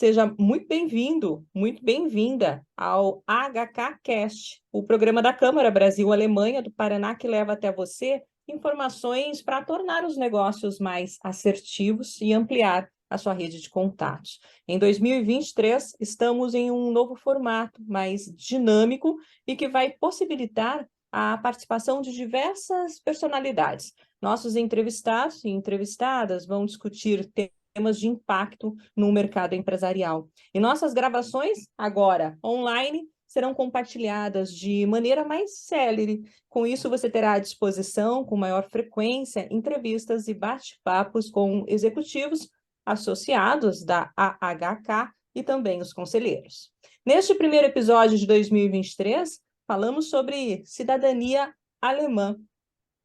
Seja muito bem-vindo, muito bem-vinda ao HKcast, o programa da Câmara Brasil-Alemanha do Paraná que leva até você informações para tornar os negócios mais assertivos e ampliar a sua rede de contatos. Em 2023, estamos em um novo formato mais dinâmico e que vai possibilitar a participação de diversas personalidades. Nossos entrevistados e entrevistadas vão discutir temas de impacto no mercado empresarial. E nossas gravações, agora online, serão compartilhadas de maneira mais célere. Com isso, você terá à disposição, com maior frequência, entrevistas e bate-papos com executivos associados da AHK e também os conselheiros. Neste primeiro episódio de 2023, falamos sobre cidadania alemã.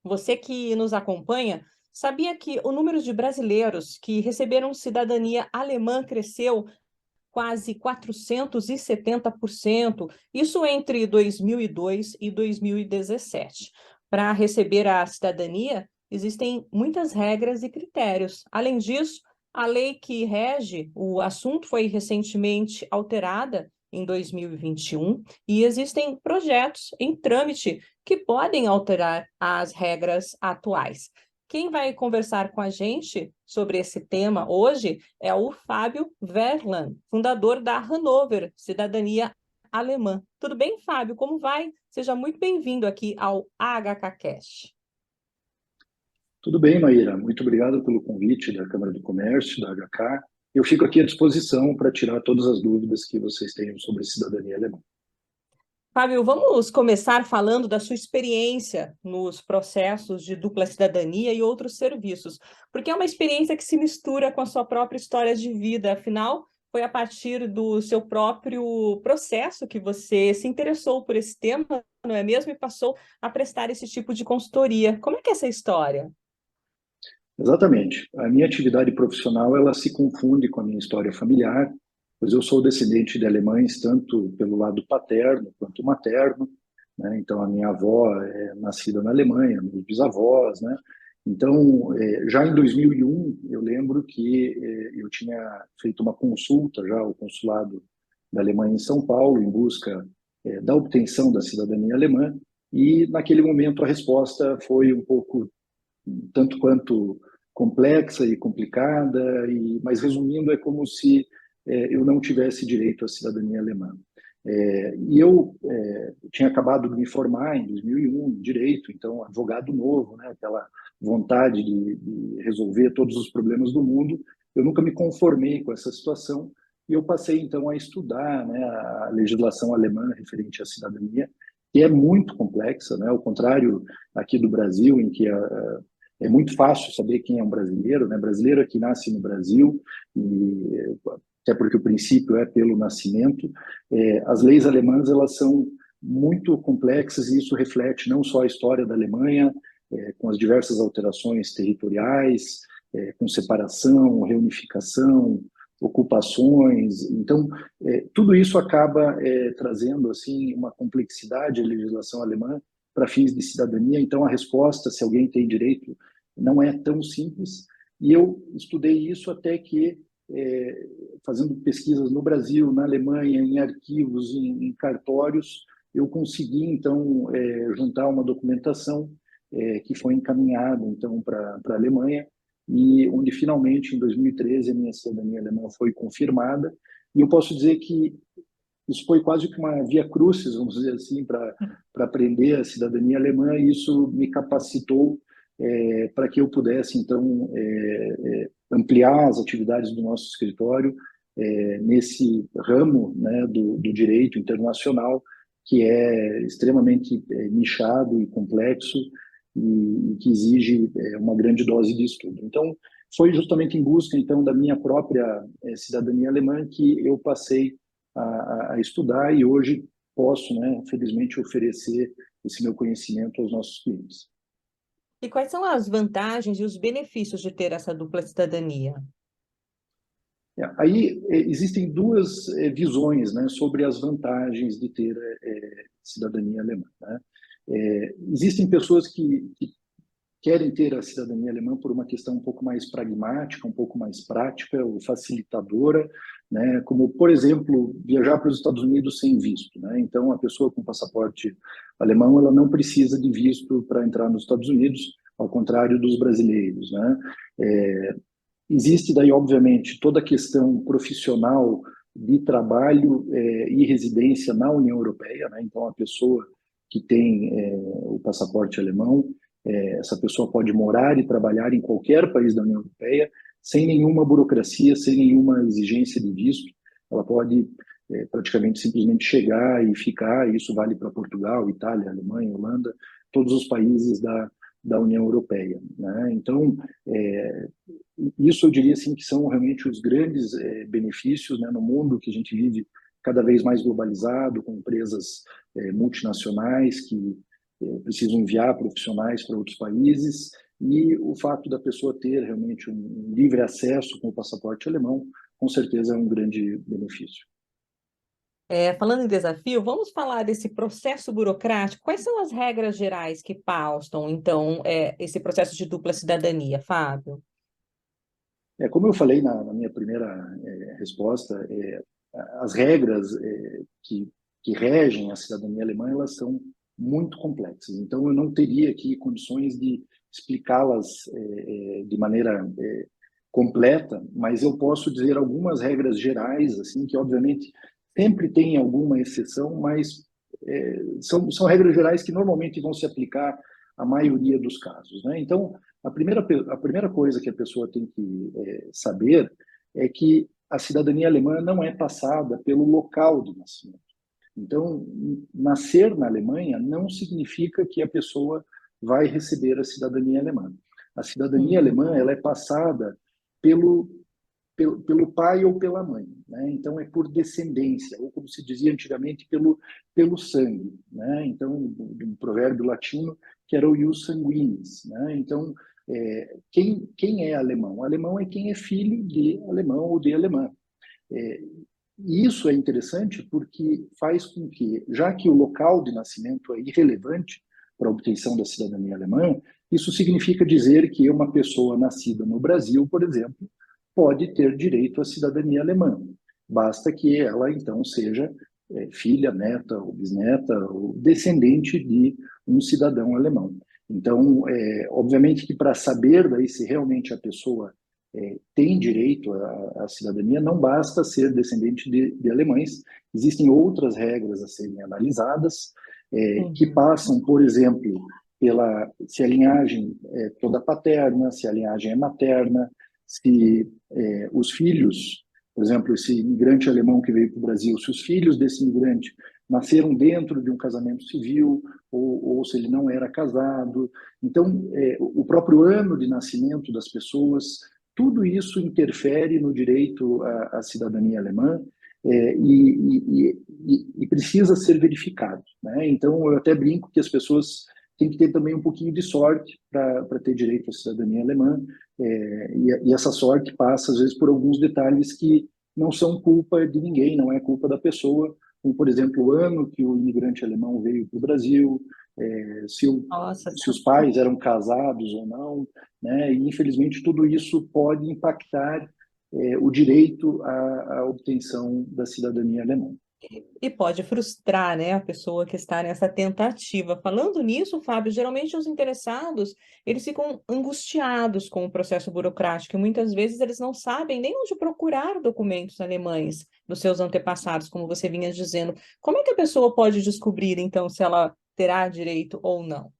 Você que nos acompanha, sabia que o número de brasileiros que receberam cidadania alemã cresceu quase 470%, isso entre 2002 e 2017. Para receber a cidadania, existem muitas regras e critérios. Além disso, a lei que rege o assunto foi recentemente alterada em 2021 e existem projetos em trâmite que podem alterar as regras atuais. Quem vai conversar com a gente sobre esse tema hoje é o Fábio Verlan, fundador da Hannover Cidadania Alemã. Tudo bem, Fábio? Como vai? Seja muito bem-vindo aqui ao HKcast. Tudo bem, Maíra. Muito obrigado pelo convite da Câmara do Comércio, da HK. Eu fico aqui à disposição para tirar todas as dúvidas que vocês tenham sobre cidadania alemã. Fábio, vamos começar falando da sua experiência nos processos de dupla cidadania e outros serviços, porque é uma experiência que se mistura com a sua própria história de vida. Afinal, foi a partir do seu próprio processo que você se interessou por esse tema, não é mesmo? E passou a prestar esse tipo de consultoria. Como é que é essa história? Exatamente. A minha atividade profissional, ela se confunde com a minha história familiar, pois eu sou descendente de alemães, tanto pelo lado paterno quanto materno, né? Então, a minha avó é nascida na Alemanha, meus bisavós, né? Então, já em 2001, eu lembro que eu tinha feito uma consulta já ao consulado da Alemanha em São Paulo, em busca da obtenção da cidadania alemã, e naquele momento a resposta foi um pouco tanto quanto complexa e complicada, mas resumindo, é como se eu não tivesse direito à cidadania alemã. E eu tinha acabado de me formar em 2001 em direito, então advogado novo, né, aquela vontade de resolver todos os problemas do mundo. Eu nunca me conformei com essa situação e eu passei então a estudar, né, a legislação alemã referente à cidadania, que é muito complexa, né, ao contrário aqui do Brasil, em que é muito fácil saber quem é um brasileiro, né? Brasileiro é que nasce no Brasil, e até porque o princípio é pelo nascimento. As leis alemãs, elas são muito complexas e isso reflete não só a história da Alemanha, com as diversas alterações territoriais, com separação, reunificação, ocupações. Então, tudo isso acaba trazendo assim uma complexidade à legislação alemã para fins de cidadania. Então, a resposta, se alguém tem direito, não é tão simples. E eu estudei isso até que, fazendo pesquisas no Brasil, na Alemanha, em arquivos, em cartórios, eu consegui, então, juntar uma documentação que foi encaminhada, então, para a Alemanha, e onde, finalmente, em 2013, a minha cidadania alemã foi confirmada. E eu posso dizer que isso foi quase que uma via crucis, vamos dizer assim, para aprender a cidadania alemã, e isso me capacitou para que eu pudesse, então, ampliar as atividades do nosso escritório nesse ramo, né, do direito internacional, que é extremamente nichado e complexo e que exige uma grande dose de estudo. Então, foi justamente em busca, então, da minha própria cidadania alemã que eu passei a estudar e hoje posso, né, felizmente, oferecer esse meu conhecimento aos nossos clientes. E quais são as vantagens e os benefícios de ter essa dupla cidadania? Aí existem duas visões, né, sobre as vantagens de ter cidadania alemã, né? Existem pessoas que querem ter a cidadania alemã por uma questão um pouco mais pragmática, um pouco mais prática, ou facilitadora, né? Como, por exemplo, viajar para os Estados Unidos sem visto, né? Então, a pessoa com passaporte alemão, ela não precisa de visto para entrar nos Estados Unidos, ao contrário dos brasileiros, né? Existe daí, obviamente, toda a questão profissional de trabalho e residência na União Europeia, né? Então, a pessoa que tem o passaporte alemão, essa pessoa pode morar e trabalhar em qualquer país da União Europeia, sem nenhuma burocracia, sem nenhuma exigência de visto. Ela pode praticamente simplesmente chegar e ficar, e isso vale para Portugal, Itália, Alemanha, Holanda, todos os países da União Europeia, né? Então, isso eu diria assim que são realmente os grandes benefícios, né, no mundo que a gente vive cada vez mais globalizado, com empresas multinacionais que precisam enviar profissionais para outros países, e o fato da pessoa ter realmente um livre acesso com o passaporte alemão, com certeza é um grande benefício. Falando em desafio, vamos falar desse processo burocrático. Quais são as regras gerais que paustam, então, esse processo de dupla cidadania, Fábio? Como eu falei na minha primeira resposta, as regras que regem a cidadania alemã, elas são muito complexas. Então, eu não teria aqui condições de explicá-las de maneira completa, mas eu posso dizer algumas regras gerais, assim, que obviamente sempre tem alguma exceção, mas são regras gerais que normalmente vão se aplicar à maioria dos casos, né? Então, a primeira coisa que a pessoa tem que saber é que a cidadania alemã não é passada pelo local de nascimento. Então, nascer na Alemanha não significa que a pessoa vai receber a cidadania alemã. A cidadania Uhum. alemã ela é passada pelo, pelo pai ou pela mãe, né? Então, é por descendência, ou como se dizia antigamente, pelo sangue, né? Então, de um provérbio latino que era o ius sanguinis, né? Então, quem é alemão? O alemão é quem é filho de alemão ou de alemã. E isso é interessante porque faz com que, já que o local de nascimento é irrelevante para a obtenção da cidadania alemã, isso significa dizer que uma pessoa nascida no Brasil, por exemplo, pode ter direito à cidadania alemã. Basta que ela, então, seja filha, neta ou bisneta ou descendente de um cidadão alemão. Então, obviamente que para saber daí se realmente a pessoa tem direito à cidadania, não basta ser descendente de alemães, existem outras regras a serem analisadas, que Uhum. passam, por exemplo, pela se a linhagem é toda paterna, se a linhagem é materna, se os filhos, por exemplo, esse imigrante alemão que veio para o Brasil, se os filhos desse imigrante nasceram dentro de um casamento civil, ou se ele não era casado. Então, o próprio ano de nascimento das pessoas, tudo isso interfere no direito à cidadania alemã e precisa ser verificado, né? Então, eu até brinco que as pessoas têm que ter também um pouquinho de sorte para ter direito à cidadania alemã, e essa sorte passa, às vezes, por alguns detalhes que não são culpa de ninguém, não é culpa da pessoa, como, por exemplo, o ano que o imigrante alemão veio para o Brasil, se, Nossa, se os pais eram casados ou não, né? E, infelizmente, tudo isso pode impactar o direito à obtenção da cidadania alemã. e pode frustrar, né, a pessoa que está nessa tentativa. Falando nisso, Fábio, geralmente os interessados, eles ficam angustiados com o processo burocrático e muitas vezes eles não sabem nem onde procurar documentos alemães dos seus antepassados, como você vinha dizendo. Como é que a pessoa pode descobrir, então, se ela terá direito ou não?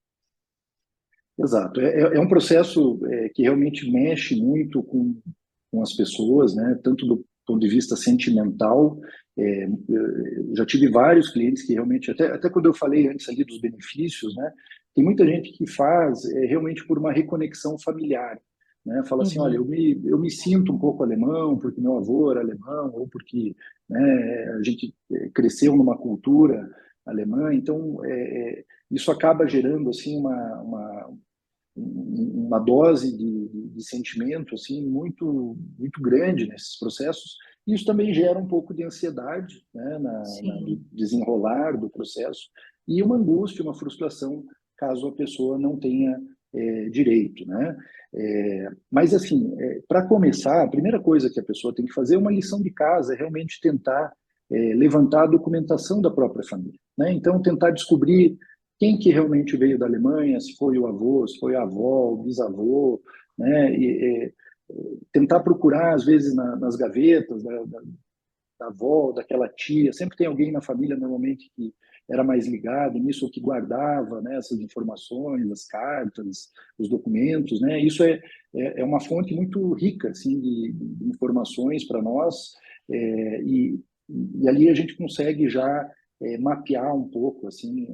Exato. É um processo que realmente mexe muito com as pessoas, né? Tanto do ponto de vista sentimental. Eu já tive vários clientes que realmente, até quando eu falei antes ali dos benefícios, né? Tem muita gente que faz realmente por uma reconexão familiar, né? Fala assim, olha, Uhum. eu me sinto um pouco alemão porque meu avô era alemão ou porque, né, a gente cresceu numa cultura alemã, então isso acaba gerando assim uma dose de sentimento assim muito grande nesses processos. Isso também gera um pouco de ansiedade, né, no Sim. desenrolar do processo, e uma angústia, uma frustração caso a pessoa não tenha direito, né? Mas, assim, para começar, a primeira coisa que a pessoa tem que fazer é uma lição de casa, é realmente tentar levantar a documentação da própria família, né? Então, tentar descobrir quem que realmente veio da Alemanha, se foi o avô, se foi a avó, o bisavô, né? Tentar procurar, às vezes, nas gavetas da avó, daquela tia, sempre tem alguém na família, normalmente, que era mais ligado nisso, ou que guardava, né, essas informações, as cartas, os documentos, né? Isso é uma fonte muito rica, assim, de informações para nós, e ali a gente consegue já mapear um pouco, assim,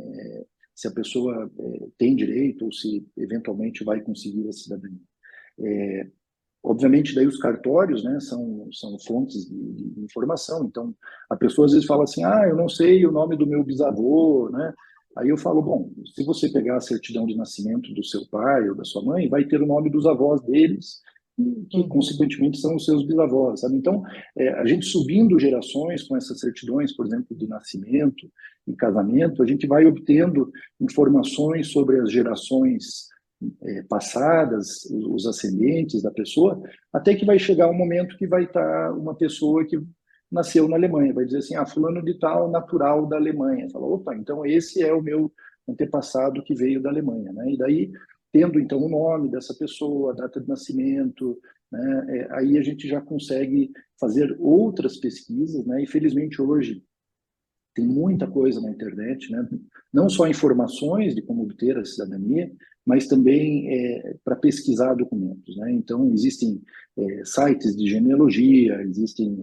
se a pessoa tem direito ou se eventualmente vai conseguir a cidadania. Obviamente, daí os cartórios, né, são fontes de informação. Então, a pessoa às vezes fala assim, eu não sei o nome do meu bisavô, né? Aí eu falo, bom, se você pegar a certidão de nascimento do seu pai ou da sua mãe, vai ter o nome dos avós deles, que consequentemente são os seus bisavós, sabe? Então, a gente subindo gerações com essas certidões, por exemplo, de nascimento e casamento, a gente vai obtendo informações sobre as gerações passadas, os ascendentes da pessoa, até que vai chegar um momento que vai estar uma pessoa que nasceu na Alemanha, vai dizer assim, fulano de tal, natural da Alemanha. Fala, opa, então esse é o meu antepassado que veio da Alemanha, né? E daí, tendo então o nome dessa pessoa, a data de nascimento, né, aí a gente já consegue fazer outras pesquisas, né? E felizmente hoje tem muita coisa na internet, né? Não só informações de como obter a cidadania, mas também para pesquisar documentos, né? Então, existem sites de genealogia, existem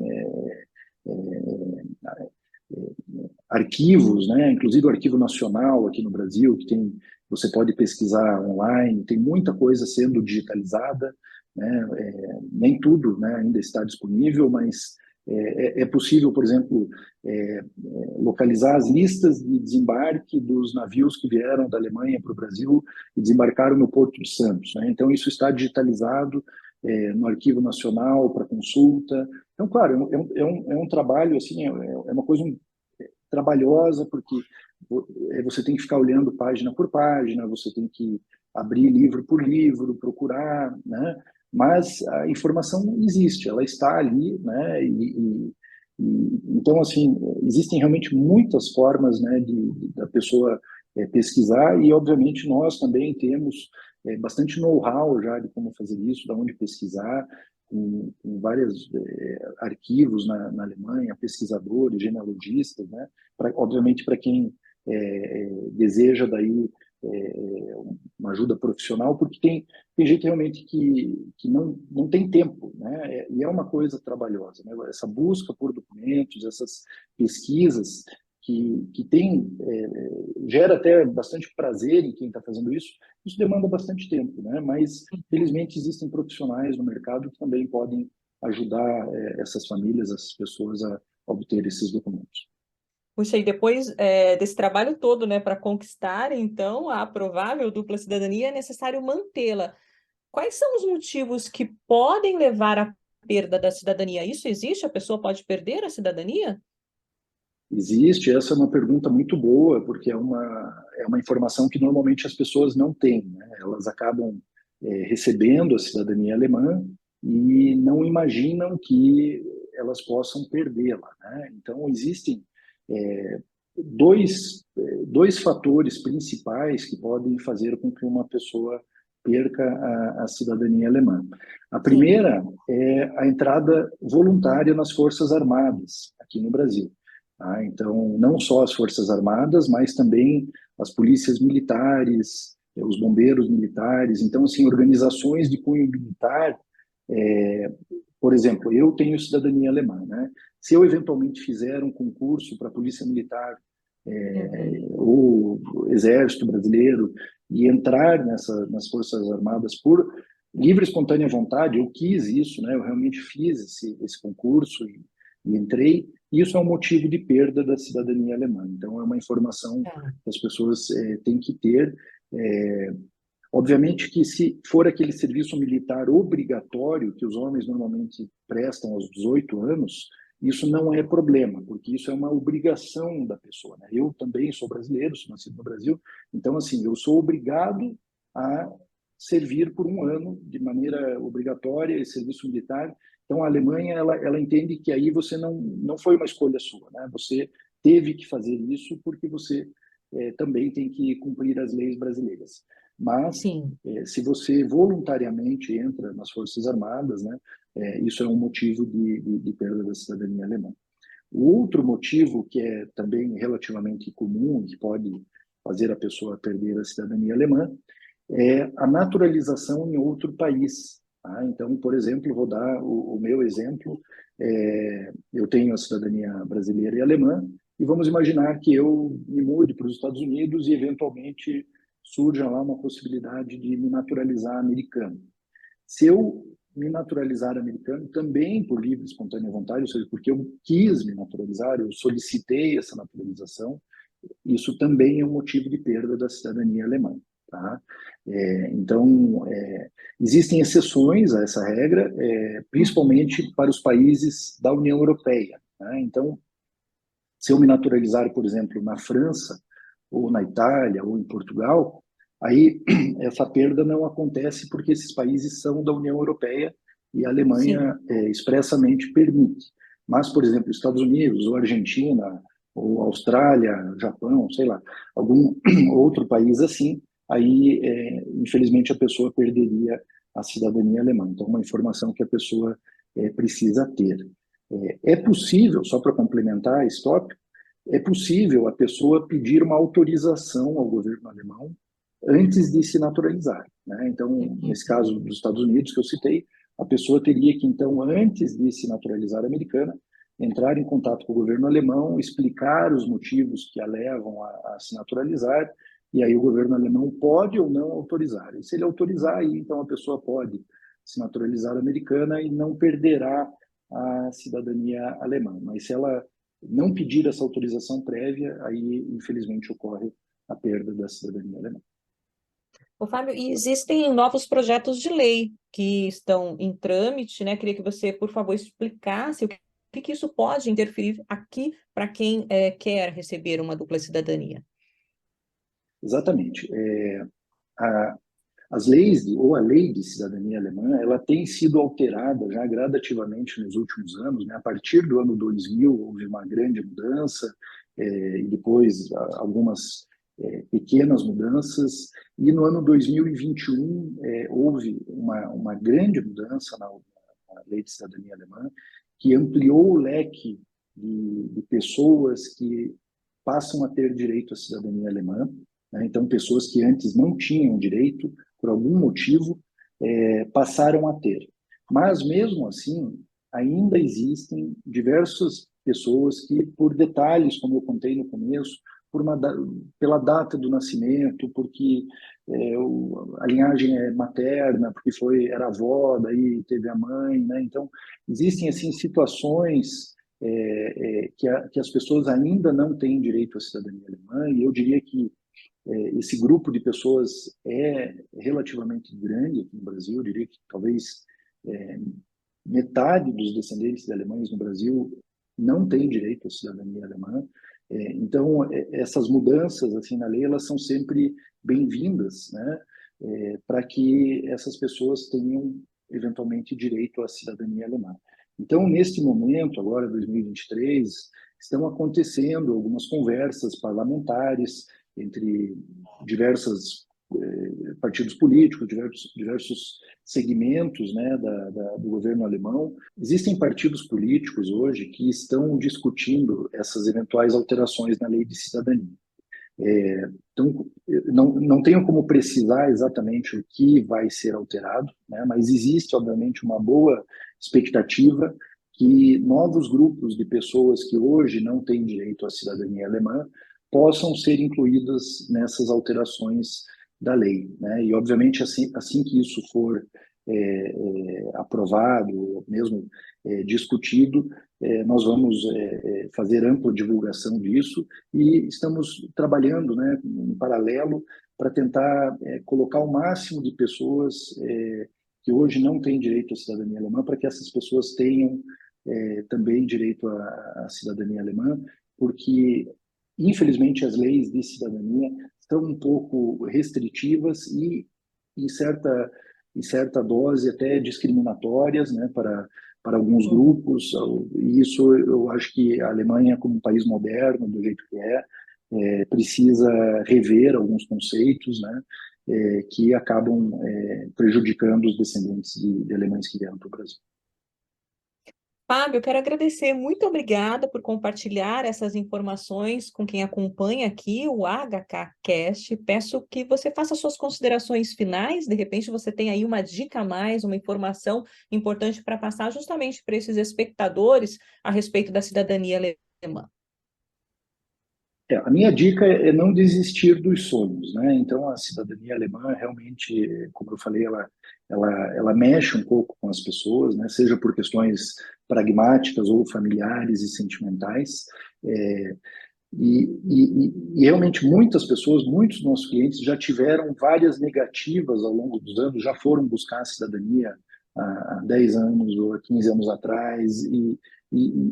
arquivos, né? Inclusive o Arquivo Nacional aqui no Brasil, que tem, você pode pesquisar online, tem muita coisa sendo digitalizada, né? Nem tudo, né, ainda está disponível, mas é possível, por exemplo, localizar as listas de desembarque dos navios que vieram da Alemanha para o Brasil e desembarcaram no Porto de Santos, né? Então, isso está digitalizado no Arquivo Nacional para consulta. Então, claro, é um trabalho, assim, é uma coisa trabalhosa, porque você tem que ficar olhando página por página, você tem que abrir livro por livro, procurar, né? Mas a informação existe, ela está ali, né? Então, assim, existem realmente muitas formas, né, da pessoa pesquisar e, obviamente, nós também temos bastante know-how já de como fazer isso, de onde pesquisar, com vários arquivos na Alemanha, pesquisadores, genealogistas, né? Obviamente, para quem deseja daí uma ajuda profissional, porque tem gente realmente que não tem tempo, né? E é uma coisa trabalhosa, né? Essa busca por documentos, essas pesquisas que tem, gera até bastante prazer em quem está fazendo isso demanda bastante tempo, né? Mas, felizmente, existem profissionais no mercado que também podem ajudar essas famílias, essas pessoas a obter esses documentos. Puxa, e depois desse trabalho todo, né, para conquistar, então, a provável dupla cidadania, é necessário mantê-la. Quais são os motivos que podem levar à perda da cidadania? Isso existe? A pessoa pode perder a cidadania? Existe, essa é uma pergunta muito boa, porque é uma informação que normalmente as pessoas não têm, né? Elas acabam recebendo a cidadania alemã e não imaginam que elas possam perdê-la, né? Então, existem é, dois fatores principais que podem fazer com que uma pessoa perca a cidadania alemã. A Sim. primeira é a entrada voluntária nas Forças Armadas, aqui no Brasil. Tá? Então, não só as Forças Armadas, mas também as polícias militares, os bombeiros militares. Então, assim, organizações de cunho militar, por exemplo, eu tenho cidadania alemã, né? Se eu eventualmente fizer um concurso para a Polícia Militar ou Exército Brasileiro e entrar nas Forças Armadas por livre e espontânea vontade, eu quis isso, né? Eu realmente fiz esse concurso e entrei. Isso é um motivo de perda da cidadania alemã. Então, é uma informação Tá. que as pessoas têm que ter. É, Obviamente que se for aquele serviço militar obrigatório que os homens normalmente prestam aos 18 anos, isso não é problema, porque isso é uma obrigação da pessoa, né? Eu também sou brasileiro, sou nascido no Brasil, então assim, eu sou obrigado a servir por um ano de maneira obrigatória, serviço militar. Então, a Alemanha, ela entende que aí você não foi uma escolha sua, né? Você teve que fazer isso porque você também tem que cumprir as leis brasileiras. Mas, Sim, se você voluntariamente entra nas Forças Armadas, né, isso é um motivo de perda da cidadania alemã. O outro motivo, que é também relativamente comum, que pode fazer a pessoa perder a cidadania alemã, é a naturalização em outro país. Tá? Então, por exemplo, vou dar o meu exemplo. Eu tenho a cidadania brasileira e alemã, e vamos imaginar que eu me mude para os Estados Unidos e, eventualmente, surja lá uma possibilidade de me naturalizar americano. Se eu me naturalizar americano, também por livre e espontânea vontade, ou seja, porque eu quis me naturalizar, eu solicitei essa naturalização, isso também é um motivo de perda da cidadania alemã. Tá? Então, existem exceções a essa regra, principalmente para os países da União Europeia. Né? Então, se eu me naturalizar, por exemplo, na França, ou na Itália, ou em Portugal, aí essa perda não acontece porque esses países são da União Europeia e a Alemanha sim. expressamente permite. Mas, por exemplo, Estados Unidos, ou Argentina, ou Austrália, Japão, sei lá, algum outro país assim, aí, infelizmente, a pessoa perderia a cidadania alemã. Então, uma informação que a pessoa precisa ter. É possível, só para complementar esse tópico, é possível a pessoa pedir uma autorização ao governo alemão antes de se naturalizar. Né? Então, nesse Uhum. caso dos Estados Unidos que eu citei, a pessoa teria que, então, antes de se naturalizar americana, entrar em contato com o governo alemão, explicar os motivos que a levam a se naturalizar, e aí o governo alemão pode ou não autorizar. E se ele autorizar, aí, então a pessoa pode se naturalizar americana e não perderá a cidadania alemã. Mas se ela não pedir essa autorização prévia, aí, infelizmente, ocorre a perda da cidadania alemã. Ô, Fábio, e existem novos projetos de lei que estão em trâmite, né? Queria que você, por favor, explicasse o que isso pode interferir aqui para quem quer receber uma dupla cidadania. Exatamente. A, as leis, ou a lei de cidadania alemã, ela tem sido alterada já gradativamente nos últimos anos. Né? A partir do ano 2000, houve uma grande mudança, e depois algumas pequenas mudanças, e no ano 2021 houve uma grande mudança na lei de cidadania alemã, que ampliou o leque de pessoas que passam a ter direito à cidadania alemã. Né? Então, pessoas que antes não tinham direito, por algum motivo, passaram a ter. Mas, mesmo assim, ainda existem diversas pessoas que, por detalhes, como eu contei no começo, pela data do nascimento, porque a linhagem é materna, porque era avó, daí teve a mãe, né? Então, existem assim situações que as pessoas ainda não têm direito à cidadania alemã, e eu diria que esse grupo de pessoas é relativamente grande aqui no Brasil. Eu diria que talvez é, metade dos descendentes de alemães no Brasil não tem direito à cidadania alemã. Então, essas mudanças assim na lei, elas são sempre bem-vindas, né? Para que essas pessoas tenham eventualmente direito à cidadania alemã. Então, neste momento, agora 2023, estão acontecendo algumas conversas parlamentares entre diversos partidos políticos, diversos segmentos, né, do governo alemão. Existem partidos políticos hoje que estão discutindo essas eventuais alterações na lei de cidadania. Então, não tenho como precisar exatamente o que vai ser alterado, né, mas existe, obviamente, uma boa expectativa que novos grupos de pessoas que hoje não têm direito à cidadania alemã possam ser incluídas nessas alterações da lei. Né? E, obviamente, assim que isso for aprovado, mesmo discutido, nós vamos fazer ampla divulgação disso e estamos trabalhando, né, em paralelo para tentar colocar o máximo de pessoas que hoje não têm direito à cidadania alemã, para que essas pessoas tenham também direito à cidadania alemã, porque, infelizmente, as leis de cidadania estão um pouco restritivas e em certa dose até discriminatórias, né, para alguns grupos. E isso eu acho que a Alemanha, como um país moderno, do jeito que precisa rever alguns conceitos, né, que acabam prejudicando os descendentes de alemães que vieram para o Brasil. Fábio, eu quero agradecer. Muito obrigada por compartilhar essas informações com quem acompanha aqui o HKcast. Peço que você faça suas considerações finais. De repente, você tem aí uma dica a mais, uma informação importante para passar justamente para esses espectadores a respeito da cidadania alemã. A minha dica é não desistir dos sonhos, né? Então, a cidadania alemã realmente, como eu falei, ela mexe um pouco com as pessoas, né? Seja por questões pragmáticas ou familiares e sentimentais. É, e realmente muitas pessoas, muitos dos nossos clientes já tiveram várias negativas ao longo dos anos, já foram buscar a cidadania há 10 anos ou há 15 anos atrás e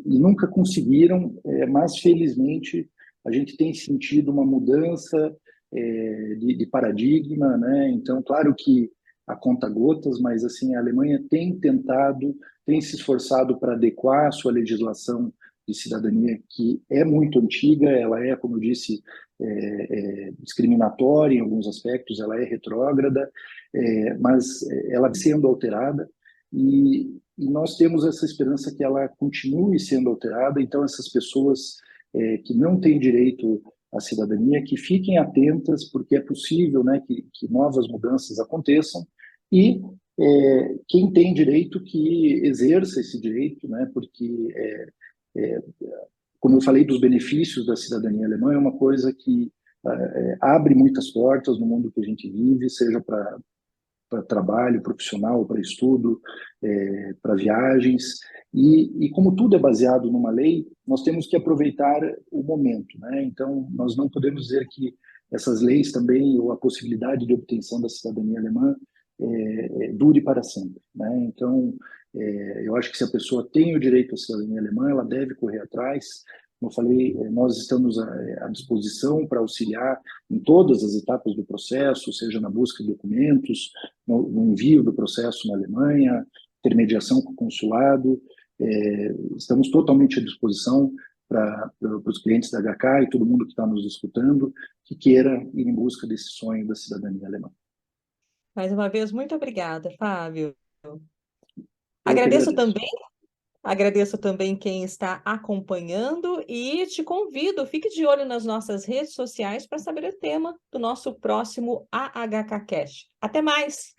nunca conseguiram, mas felizmente a gente tem sentido uma mudança de paradigma, né? Então, claro que a conta gotas, mas assim a Alemanha tem tentado, tem se esforçado para adequar a sua legislação de cidadania, que é muito antiga, ela é, como eu disse, discriminatória em alguns aspectos, ela é retrógrada, mas ela sendo alterada e nós temos essa esperança que ela continue sendo alterada. Então, essas pessoas que não têm direito à cidadania, que fiquem atentas, porque é possível, né, que novas mudanças aconteçam e quem tem direito que exerça esse direito, né, porque como eu falei dos benefícios da cidadania alemã, é uma coisa que abre muitas portas no mundo que a gente vive, seja para trabalho profissional, para estudo, para viagens. E como tudo é baseado numa lei, nós temos que aproveitar o momento, né? Então, nós não podemos dizer que essas leis também, ou a possibilidade de obtenção da cidadania alemã, dure para sempre, né? Então, eu acho que se a pessoa tem o direito à cidadania alemã, ela deve correr atrás. Como eu falei, nós estamos à disposição para auxiliar em todas as etapas do processo, seja na busca de documentos, no envio do processo na Alemanha, intermediação com o consulado. Estamos totalmente à disposição para os clientes da HK e todo mundo que está nos escutando que queira ir em busca desse sonho da cidadania alemã. Mais uma vez, muito obrigada, Fábio. Eu que Agradeço agradeço. também. Agradeço também quem está acompanhando e te convido, fique de olho nas nossas redes sociais para saber o tema do nosso próximo AHK Cash. Até mais!